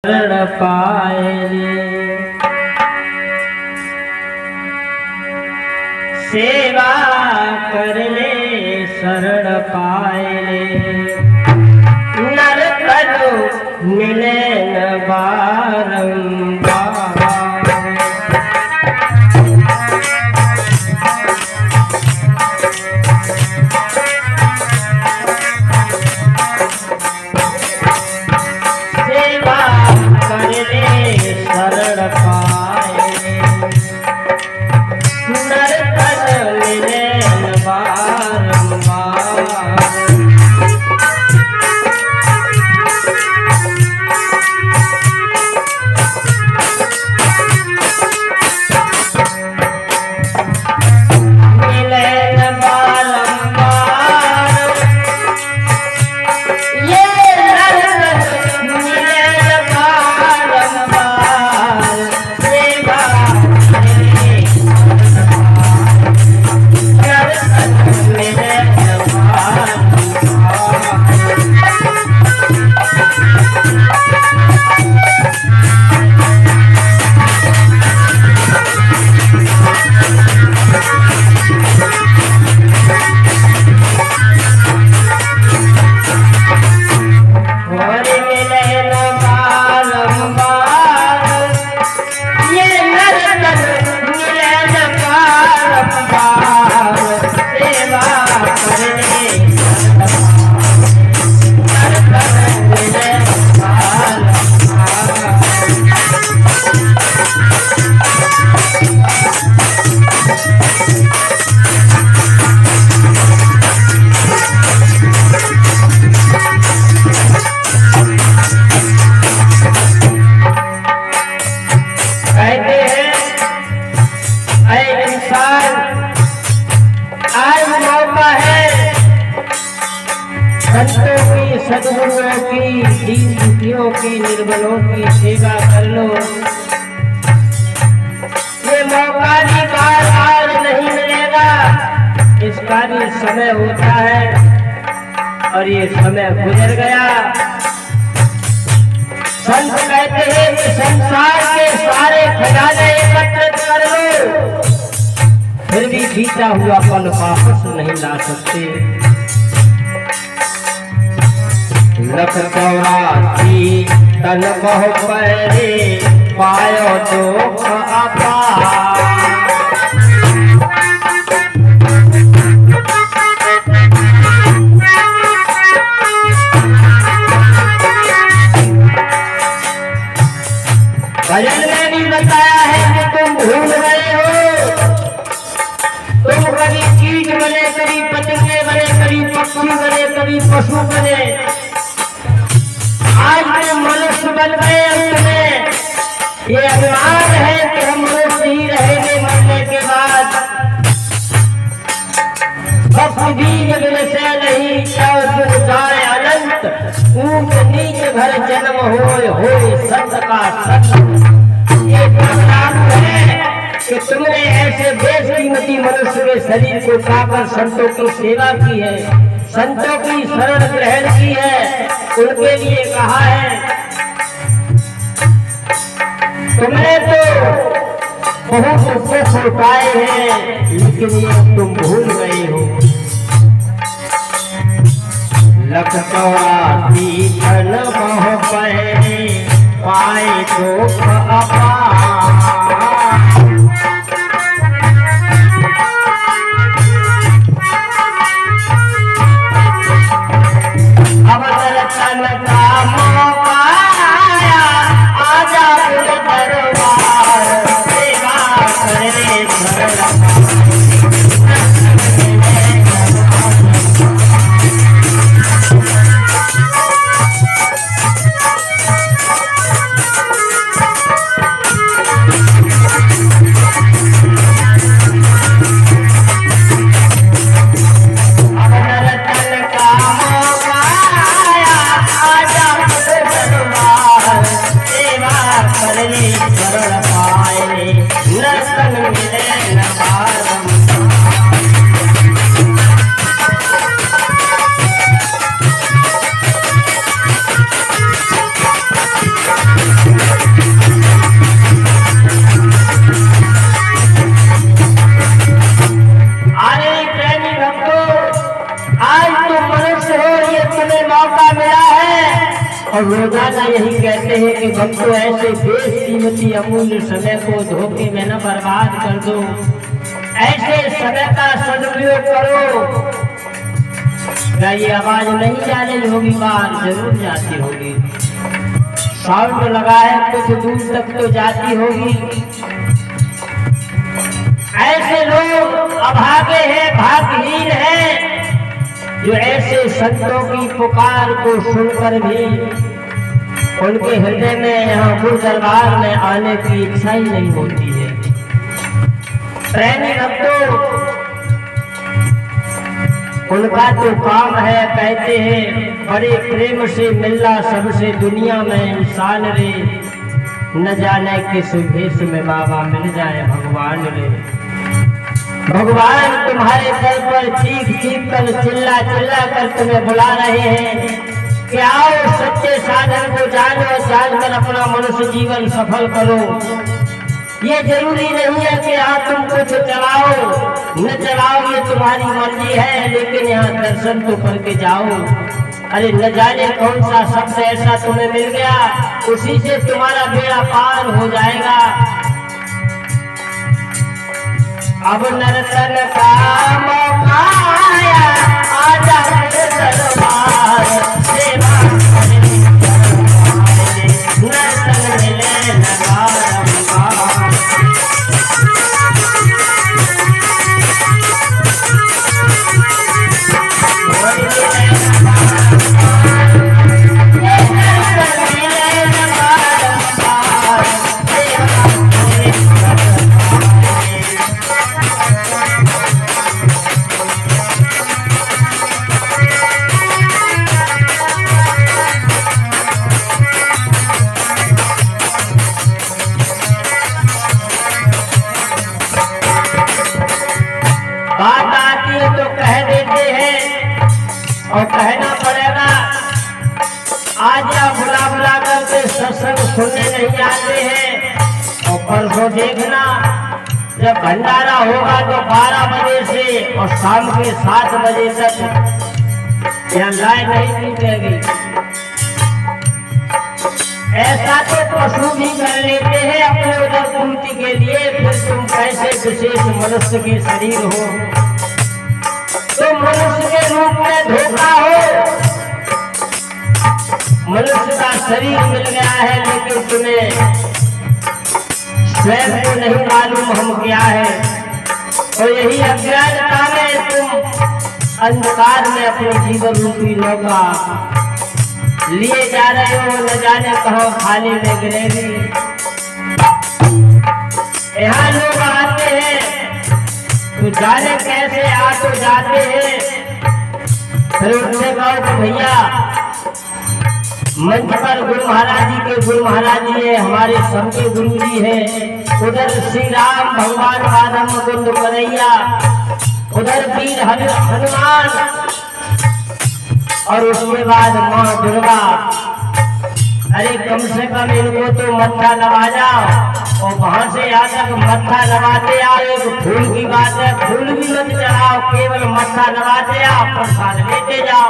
शरण पाए रे, सेवा कर ले शरण पाए रे, नर तनु मिले न बारंबार। संतों की, सद्गुरुओं की, दीन दुखियों की, निर्बलों की सेवा कर लो। ये मौका भी बार बार नहीं मिलेगा, इसका भी समय होता है और ये समय गुजर गया। संत कहते हैं कि संसार के सारे खजाने एकत्रित कर लो, फिर भी बीता हुआ पल वापस नहीं ला सकते। लख 84 तन बहु पहरे, पायो दुख अपार। भजन में भी बताया है कि तुम भूल गए हो, तुम कभी कीट बने, कभी पतंगे बने, कभी पक्षी बने, कभी पशु बने, आज में मनुष्य बन गए। अंत में ये अभिमान है कि हम मनुष्य ही रहेंगे मरने के बाद। भक्ति बीज विषय नहीं, चाहे जाए अनंत, ऊंच नीच भर जन्म होए संत का संत। ये परिणाम है कि तुमने ऐसे बेशकीमती मनुष्य के शरीर को पाकर संतों की सेवा की है, संतों की शरण ग्रहण की है, उनके लिए कहा है। तुमने तो बहुत सुख उठाए हैं, लेकिन ये तुम भूल गए हो। लख 84 तन बहु पहरे, पाए दुख अपार। से यही कहते हैं कि भक्तों ऐसे बेकीमती अमूल्य समय को धोखे में न बर्बाद कर दो, ऐसे समय का सदुपयोग करो। क्या ये आवाज नहीं जा रही होगी? बाहर जरूर जाती होगी, साउंड लगा है, कुछ दूर तक तो जाती होगी। ऐसे लोग अभागे हैं, भाग्यहीन हैं, जो ऐसे संतों की पुकार को सुनकर भी उनके हृदय में यहाँ गुरु दरबार में आने की इच्छा ही नहीं होती है। प्रेमी भक्तों, उनका तो काम है, कहते हैं बड़े प्रेम से मिलना सबसे दुनिया में इंसान रे, न जाने किस भेष में बाबा मिल जाए भगवान रे। भगवान तुम्हारे दर पर चीख चीख कर चिल्ला चिल्ला कर तुम्हें बुला रहे हैं कि आओ सच्चे साधन को जानो, जानकर अपना मनुष्य जीवन सफल करो। ये जरूरी नहीं है कि यहाँ तुम कुछ चलाओ न चलाओ, ये तुम्हारी मर्जी है, लेकिन यहाँ दर्शन तो करके जाओ। अरे न जाने कौन सा शब्द ऐसा तुम्हें मिल गया, उसी से तुम्हारा बेड़ा पार हो जाएगा। अब नर्तन का मौका आया, आजा दरबार, सेवा नर्तन मिले नगारंबार। बात आती है तो कह देते हैं और कहना पड़ेगा। आज या बुला बुला करके सत्संग सुनने नहीं आते हैं, और परसों देखना जब भंडारा होगा तो 12 बजे से और शाम के 7 बजे तक यहाँ लाइन नहीं टूटेगी। ऐसा तो पशु भी कर लेते हैं अपने उधर पूर्ति के लिए, फिर तुम कैसे विशेष मनुष्य के शरीर हो? तुम मनुष्य के रूप में धोखा हो। मनुष्य का शरीर मिल गया है, लेकिन तुम्हें स्वयं को नहीं मालूम हम क्या है। और यही अज्ञानता में तुम अंधकार में अपने जीवन रूपी नौका लिए जा रहे हो, न जाने कहाँ खाली में गिरेगी। यहाँ लोग आते हैं तो जाने कैसे आ तो जाते हैं, फिर उनसे कहो कि भैया मंच पर गुरु महाराज जी के गुरु महाराज जी है, हमारे सबके गुरु जी है। उधर श्री राम भगवान माधव मुकुंद कन्हैया, उधर वीर हनुमान, और उसके बाद माँ दुर्गा। अरे कम से कम इनको तो मत्था नवा जाओ, और वहां से यहाँ तक मत्था नवाते आओ। एक फूल की बात है, फूल भी मत चढ़ाओ, केवल मत्था नवाते आओ, प्रसाद लेते जाओ।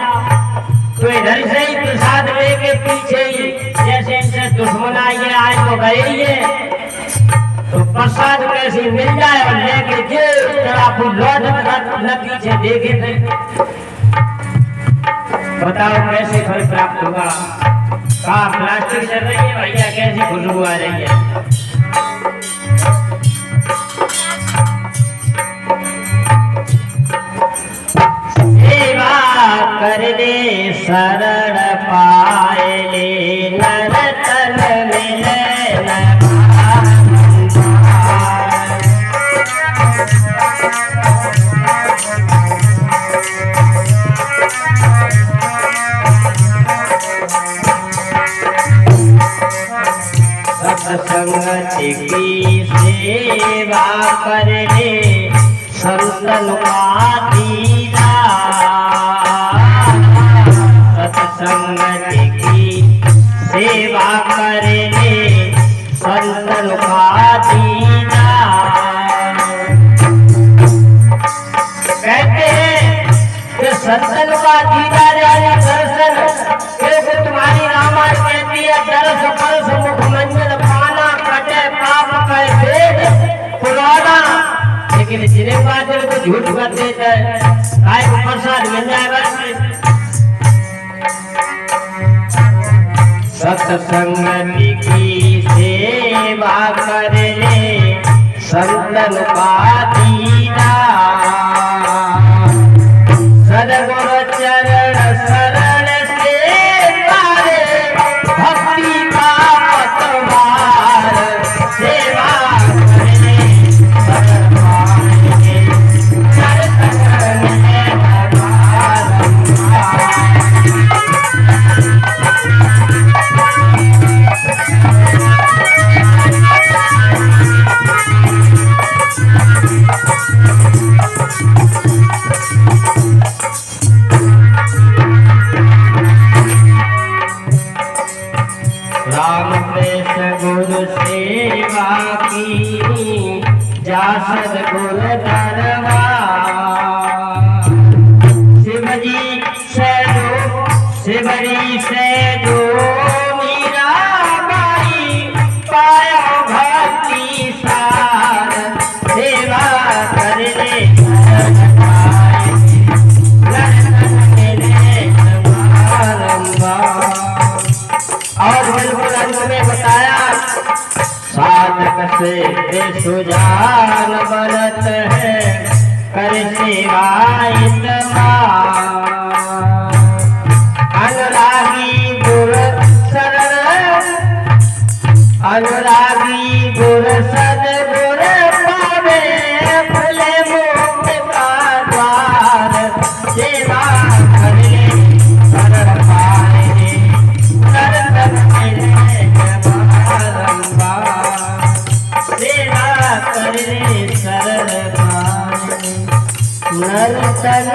तो इधर से ही प्रसाद लेके पीछे ही जैसे इनसे दुश्मन आइए आज तो गए ही है, तो प्रसाद कैसे मिल जाए और लेके जे जरा लौट न पीछे देखे थे। बताओ कैसे फल प्राप्त होगा? कहा प्लास्टिक चल रही है भैया, कैसी खुशबू आ रही है। सेवा कर दे शरण पाए ले, नरतन मिले सत्संगति की सेवा करने संतन का दीदा। सत्संगति की सेवा करने संतन का दीदा। कहते हैं कि संतन का दीदा यानी दर्शन, क्योंकि तुम्हारी रामायण कहती है दरस परस मुख मंजन पाना कटे पाप कहे भेद पुराना। लेकिन जिन्हें बात को झूठ कर देते हैं काय को प्रसाद मिल जाएगा। सत्संग की सेवा कर ले संतन का दीदार। सदगुरु चरण शरण से पारे भक्ति का पतवार। सेवा करने सरपाए चरण में राम कृष्ण गुरु सेवा की जा सद्गुरु दरबार। शिवजी से जो मीरा बाई पाया भक्ति सार। सेवा करने और बिल्कुल अंत में बताया साधक से सुजान बनत है कर सेवा अनुरागी गुरु शरण अनुरागी गुरु सद्गुरु पावे खुले मुक्त का द्वार। सेवा करने शरण पाए सेवा करने शरण पाए नर्तन